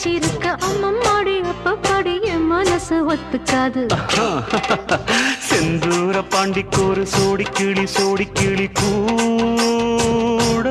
வச்சிருக்க அம்மம்மாடி அப்ப படி என் மனசு ஒத்துக்காது செந்தூர பாண்டிக்கு ஒரு சோடி கிளி கூட